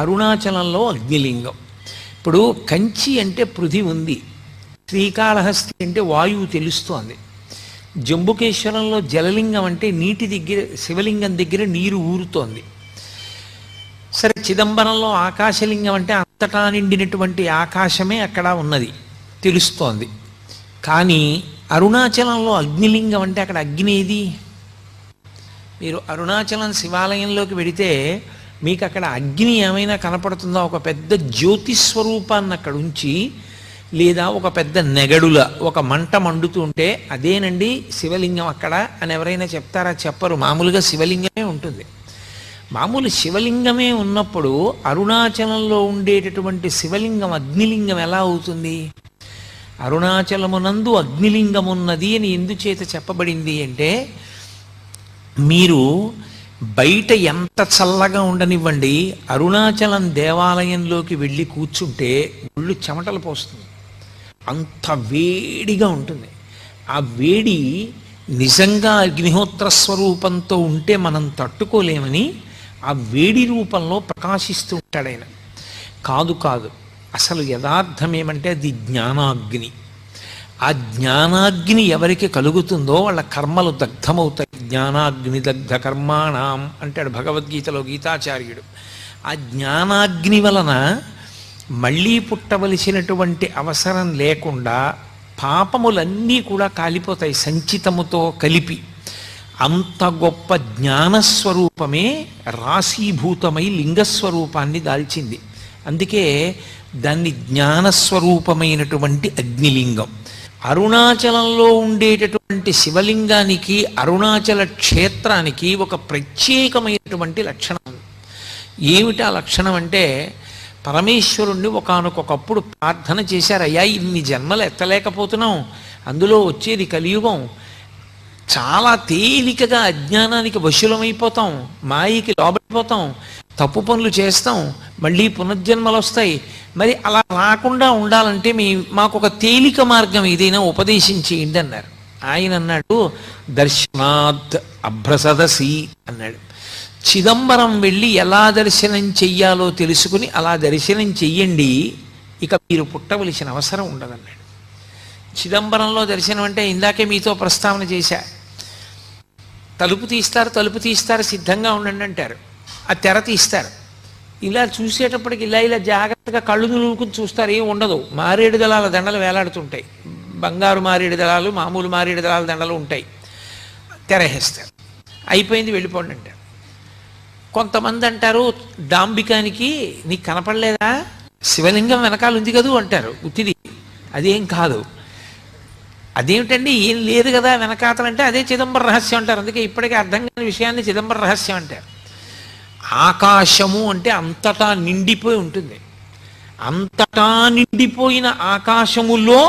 అరుణాచలంలో అగ్నిలింగం. ఇప్పుడు కంచి అంటే పృథి ఉంది, శ్రీకాళహస్తి అంటే వాయువు తెలుస్తోంది, జంబుకేశ్వరంలో జలలింగం అంటే నీటి దగ్గర, శివలింగం దగ్గర నీరు ఊరుతోంది. సరే, చిదంబరంలో ఆకాశలింగం అంటే అంతటా నిండినటువంటి ఆకాశమే అక్కడ ఉన్నది తెలుస్తోంది. కానీ అరుణాచలంలో అగ్నిలింగం అంటే అక్కడ అగ్ని ఏది? మీరు అరుణాచలం శివాలయంలోకి వెడితే మీకు అక్కడ అగ్ని ఏమైనా కనపడుతుందా? ఒక పెద్ద జ్యోతిస్వరూపాన్ని అక్కడ ఉంచి, లేదా ఒక పెద్ద నెగడుల ఒక మంట మండుతూ ఉంటే అదేనండి శివలింగం అక్కడ అని ఎవరైనా చెప్తారా? చెప్పరు. మామూలుగా శివలింగమే ఉంటుంది. మామూలు శివలింగమే ఉన్నప్పుడు అరుణాచలంలో ఉండేటటువంటి శివలింగం అగ్నిలింగం ఎలా అవుతుంది? అరుణాచలమునందు అగ్నిలింగం ఉన్నది అని ఎందుచేత చెప్పబడింది అంటే, మీరు బయట ఎంత చల్లగా ఉండనివ్వండి, అరుణాచలం దేవాలయంలోకి వెళ్ళి కూర్చుంటే ఒళ్ళు చెమటలు పోస్తుంది, అంత వేడిగా ఉంటుంది. ఆ వేడి నిజంగా అగ్నిహోత్ర స్వరూపంతో ఉంటే మనం తట్టుకోలేమని ఆ వేడి రూపంలో ప్రకాశిస్తూ ఉంటాడు ఆయన. కాదు కాదు, అసలు యథార్థం ఏమంటే అది జ్ఞానాగ్ని. ఆ జ్ఞానాగ్ని ఎవరికి కలుగుతుందో వాళ్ళ కర్మలు దగ్ధమవుతాయి. జ్ఞానాగ్ని దగ్ధ కర్మాణం అంటాడు భగవద్గీతలో గీతాచార్యుడు. ఆ జ్ఞానాగ్ని వలన మళ్ళీ పుట్టవలసినటువంటి అవసరం లేకుండా పాపములన్నీ కూడా కాలిపోతాయి సంచితముతో కలిపి. అంత గొప్ప జ్ఞానస్వరూపమే రాశీభూతమై లింగస్వరూపాన్ని దాల్చింది. అందుకే దాన్ని జ్ఞానస్వరూపమైనటువంటి అగ్నిలింగం. అరుణాచలంలో ఉండేటటువంటి శివలింగానికి, అరుణాచల క్షేత్రానికి ఒక ప్రత్యేకమైనటువంటి లక్షణం. ఏమిటి ఆ లక్షణం అంటే, పరమేశ్వరుణ్ణి ఒకానొకప్పుడు ప్రార్థన చేశారు, అయ్యా ఇన్ని జన్మలు ఎత్తలేకపోతున్నాం, అందులో వచ్చేది కలియుగం, చాలా తేలికగా అజ్ఞానానికి వశులమైపోతాం, మాయకి లోబడిపోతాం, తప్పు పనులు చేస్తాం, మళ్ళీ పునర్జన్మలు వస్తాయి. మరి అలా రాకుండా ఉండాలంటే మాకు ఒక తేలిక మార్గం ఏదైనా ఉపదేశించేయండి అన్నారు. ఆయన అన్నాడు, దర్శనాత్ అభ్రసదసి అన్నాడు. చిదంబరం వెళ్ళి ఎలా దర్శనం చెయ్యాలో తెలుసుకుని అలా దర్శనం చెయ్యండి, ఇక మీరు పుట్టవలసిన అవసరం ఉండదన్నాడు. చిదంబరంలో దర్శనం అంటే ఇందాకే మీతో ప్రస్తావన చేశా, తలుపు తీస్తారు సిద్ధంగా ఉండండి అంటారు, ఆ తెర తీస్తారు, ఇలా చూసేటప్పటికి ఇలా జాగ్రత్తగా కళ్ళు నులుకుని చూస్తారు, ఏం ఉండదు. మారేడు దళాల దండలు వేలాడుతుంటాయి, బంగారు మారేడు దళాలు, మామూలు మారేడు దళాల దండలు ఉంటాయి, తెరహేస్తారు, అయిపోయింది వెళ్ళిపోండి అంటారు. కొంతమంది అంటారు, డాంబికానికి నీకు కనపడలేదా, శివలింగం వెనకాల ఉంది కదూ అంటారు, ఉత్తిది. అదేం కాదు. అదేమిటండి ఏం లేదు కదా వెనకాతలంటే అదే చిదంబర రహస్యం అంటారు. అందుకే ఇప్పటికే అర్థం కాని విషయాన్ని చిదంబర రహస్యం అంటారు. ఆకాశము అంటే అంతటా నిండిపోయి ఉంటుంది. అంతటా నిండిపోయిన ఆకాశములో